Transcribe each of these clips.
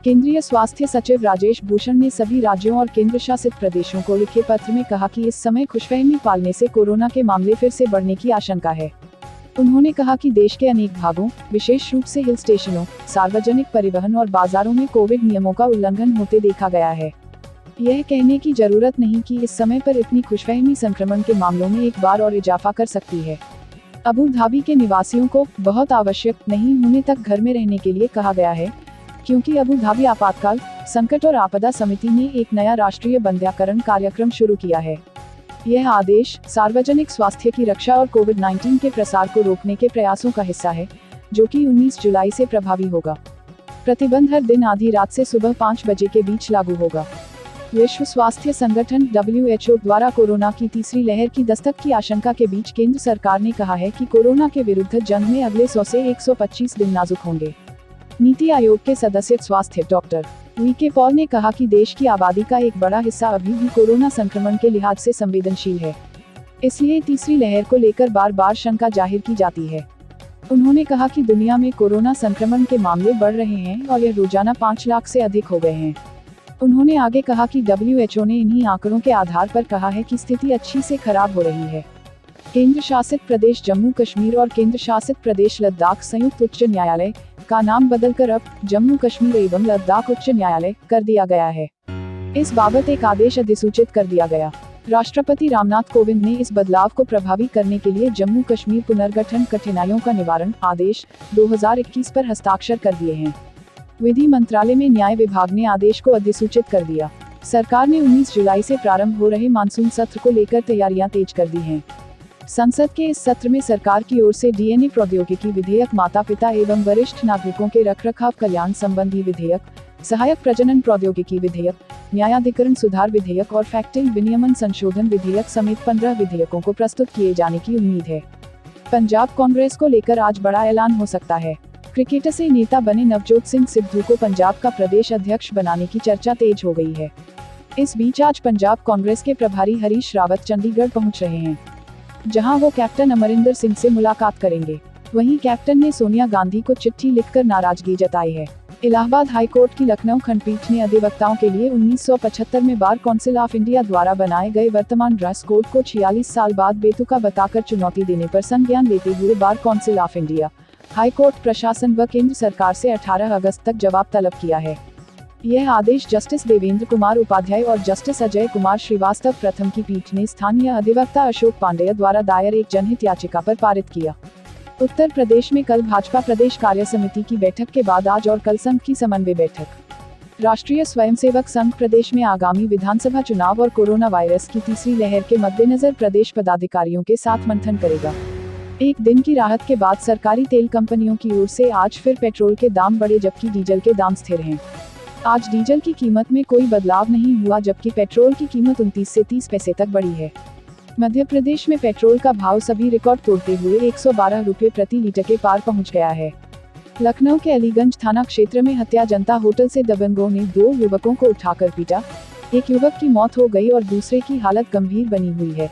केंद्रीय स्वास्थ्य सचिव राजेश भूषण ने सभी राज्यों और केंद्र शासित प्रदेशों को लिखे पत्र में कहा कि इस समय खुशफहमी पालने से कोरोना के मामले फिर से बढ़ने की आशंका है। उन्होंने कहा कि देश के अनेक भागों, विशेष रूप से हिल स्टेशनों, सार्वजनिक परिवहन और बाजारों में कोविड नियमों का उल्लंघन होते देखा गया है। यह कहने की जरूरत नहीं कि इस समय पर इतनी खुशफहमी संक्रमण के मामलों में एक बार और इजाफा कर सकती है। अबू धाबी के निवासियों को बहुत आवश्यक नहीं होने तक घर में रहने के लिए कहा गया है, क्योंकि अबू धाबी आपातकाल, संकट और आपदा समिति ने एक नया राष्ट्रीय बंध्याकरण कार्यक्रम शुरू किया है। यह आदेश सार्वजनिक स्वास्थ्य की रक्षा और कोविड-19 के प्रसार को रोकने के प्रयासों का हिस्सा है, जो कि 19 जुलाई से प्रभावी होगा। प्रतिबंध हर दिन आधी रात से सुबह 5 बजे के बीच लागू होगा। विश्व स्वास्थ्य संगठन WHO द्वारा कोरोना की तीसरी लहर की दस्तक की आशंका के बीच केंद्र सरकार ने कहा है कि कोरोना के विरुद्ध जंग में अगले 100 से 125 दिन नाजुक होंगे। नीति आयोग के सदस्य स्वास्थ्य डॉक्टर वी.के. पॉल ने कहा कि देश की आबादी का एक बड़ा हिस्सा अभी भी कोरोना संक्रमण के लिहाज से संवेदनशील है, इसलिए तीसरी लहर को लेकर बार बार शंका जाहिर की जाती है। उन्होंने कहा कि दुनिया में कोरोना संक्रमण के मामले बढ़ रहे हैं और यह रोजाना 5 लाख से अधिक हो गए हैं। उन्होंने आगे कहा कि WHO ने इन्हीं आंकड़ों के आधार पर कहा है कि स्थिति अच्छी से खराब हो रही है। केंद्र शासित प्रदेश जम्मू कश्मीर और केंद्र शासित प्रदेश लद्दाख संयुक्त उच्च न्यायालय का नाम बदलकर अब जम्मू कश्मीर एवं लद्दाख उच्च न्यायालय कर दिया गया है। इस बाबत एक आदेश अधिसूचित कर दिया गया। राष्ट्रपति रामनाथ कोविंद ने इस बदलाव को प्रभावी करने के लिए जम्मू कश्मीर पुनर्गठन कठिनाइयों का निवारण आदेश 2021 पर हस्ताक्षर कर दिए हैं। विधि मंत्रालय में न्याय विभाग ने आदेश को अधिसूचित कर दिया। सरकार ने 19 जुलाई से प्रारंभ हो रहे मानसून सत्र को लेकर तैयारियां तेज कर दी हैं। संसद के इस सत्र में सरकार की ओर से DNA प्रौद्योगिकी विधेयक, माता पिता एवं वरिष्ठ नागरिकों के रखरखाव कल्याण संबंधी विधेयक, सहायक प्रजनन प्रौद्योगिकी विधेयक, न्यायाधिकरण सुधार विधेयक और फैक्टिंग विनियमन संशोधन विधेयक समेत 15 विधेयकों को प्रस्तुत किए जाने की उम्मीद है। पंजाब कांग्रेस को लेकर आज बड़ा ऐलान हो सकता है। क्रिकेटर से नेता बने नवजोत सिंह सिद्धू को पंजाब का प्रदेश अध्यक्ष बनाने की चर्चा तेज हो गई है। इस बीच आज पंजाब कांग्रेस के प्रभारी हरीश रावत चंडीगढ़ पहुंच रहे हैं, जहां वो कैप्टन अमरिंदर सिंह से मुलाकात करेंगे। वहीं कैप्टन ने सोनिया गांधी को चिट्ठी लिखकर नाराजगी जताई है। इलाहाबाद हाई कोर्ट की लखनऊ खंडपीठ ने अधिवक्ताओं के लिए 1975 में बार काउंसिल ऑफ इंडिया द्वारा बनाए गए वर्तमान ड्रेस कोड को 46 साल बाद बेतुका बताकर चुनौती देने पर संज्ञान लेते हुए bar council of India, high court प्रशासन व केंद्र सरकार से 18 अगस्त तक जवाब तलब किया है। यह आदेश जस्टिस देवेंद्र कुमार उपाध्याय और जस्टिस अजय कुमार श्रीवास्तव प्रथम की पीठ ने स्थानीय अधिवक्ता अशोक पांडेय द्वारा दायर एक जनहित याचिका पर पारित किया। उत्तर प्रदेश में कल भाजपा प्रदेश कार्य समिति की बैठक के बाद आज और कल संघ की समन्वय बैठक। राष्ट्रीय स्वयंसेवक संघ प्रदेश में आगामी विधानसभा चुनाव और कोरोना वायरस की तीसरी लहर के मद्देनजर प्रदेश पदाधिकारियों के साथ मंथन करेगा। एक दिन की राहत के बाद सरकारी तेल कंपनियों की ओर से आज फिर पेट्रोल के दाम बढ़े, जबकि डीजल के दाम स्थिर हैं। आज डीजल की कीमत में कोई बदलाव नहीं हुआ, जबकि पेट्रोल की कीमत 29 से 30 पैसे तक बढ़ी है। मध्य प्रदेश में पेट्रोल का भाव सभी रिकॉर्ड तोड़ते हुए 112 रुपये प्रति लीटर के पार पहुंच गया है। लखनऊ के अलीगंज थाना क्षेत्र में हत्या जनता होटल से दबंगों ने 2 युवकों को उठाकर पीटा। एक युवक की मौत हो गई और दूसरे की हालत गंभीर बनी हुई है,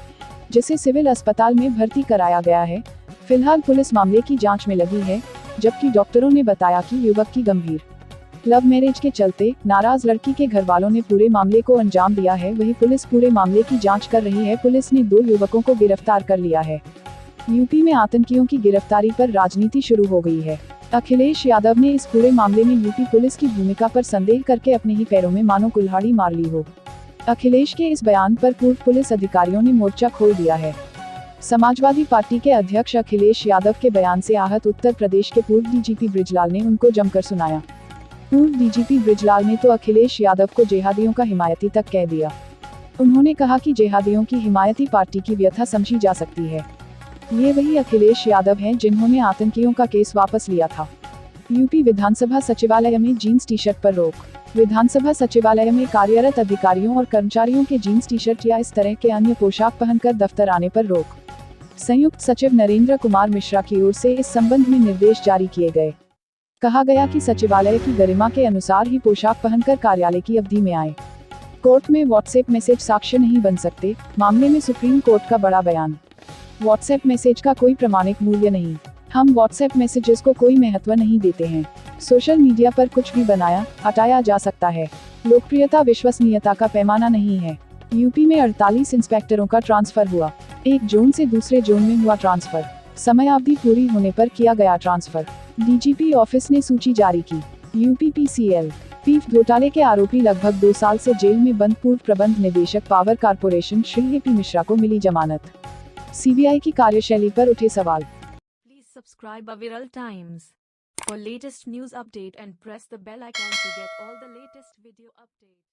जिसे सिविल अस्पताल में भर्ती कराया गया है। फिलहाल पुलिस मामले की जांच में लगी है, जबकि डॉक्टरों ने बताया कि युवक की गंभीर लव मैरिज के चलते नाराज लड़की के घर वालों ने पूरे मामले को अंजाम दिया है। वहीं पुलिस पूरे मामले की जांच कर रही है। पुलिस ने 2 युवकों को गिरफ्तार कर लिया है। यूपी में आतंकियों की गिरफ्तारी पर राजनीति शुरू हो गई है। अखिलेश यादव ने इस पूरे मामले में यूपी पुलिस की भूमिका पर संदेह करके अपने ही पैरों में मानो कुल्हाड़ी मार ली हो। अखिलेश के इस बयान पर पूर्व पुलिस अधिकारियों ने मोर्चा खोल दिया है। समाजवादी पार्टी के अध्यक्ष अखिलेश यादव के बयान से आहत उत्तर प्रदेश के पूर्व डीजीपी बृजलाल ने उनको जमकर सुनाया। पूर्व डीजीपी बृजलाल ने तो अखिलेश यादव को जेहादियों का हिमायती तक कह दिया। उन्होंने कहा कि जेहादियों की हिमायती पार्टी की व्यथा समझी जा सकती है। ये वही अखिलेश यादव हैं जिन्होंने आतंकियों का केस वापस लिया था। यूपी विधानसभा सचिवालय में जीन्स टी शर्ट पर रोक। विधानसभा सचिवालय में कार्यरत अधिकारियों और कर्मचारियों के जीन्स टी शर्ट या इस तरह के अन्य पोशाक पहनकर दफ्तर आने पर रोक। संयुक्त सचिव नरेंद्र कुमार मिश्रा की ओर से इस संबंध में निर्देश जारी किए गए। कहा गया कि सचिवालय की गरिमा के अनुसार ही पोशाक पहनकर कार्यालय की अवधि में आए। कोर्ट में व्हाट्सएप मैसेज साक्ष्य नहीं बन सकते, मामले में सुप्रीम कोर्ट का बड़ा बयान। व्हाट्सएप मैसेज का कोई प्रमाणिक मूल्य नहीं। हम व्हाट्सएप मैसेजेस को कोई महत्व नहीं देते हैं। सोशल मीडिया पर कुछ भी बनाया हटाया जा सकता है। लोकप्रियता विश्वसनीयता का पैमाना नहीं है। यूपी में 48 इंस्पेक्टरों का ट्रांसफर हुआ। एक जोन से दूसरे जोन में हुआ ट्रांसफर। समयावधि पूरी होने पर किया गया ट्रांसफर। डीजीपी ऑफिस ने सूची जारी की। यूपी पीसीएल पीफ घोटाले के आरोपी लगभग 2 साल से जेल में बंद पूर्व प्रबंध निदेशक power corporation Shri AP Mishra को मिली जमानत। सीबीआई की कार्यशैली पर उठे सवाल। Please subscribe Aviral Times for latest news update and press the bell icon to get all the latest video updates.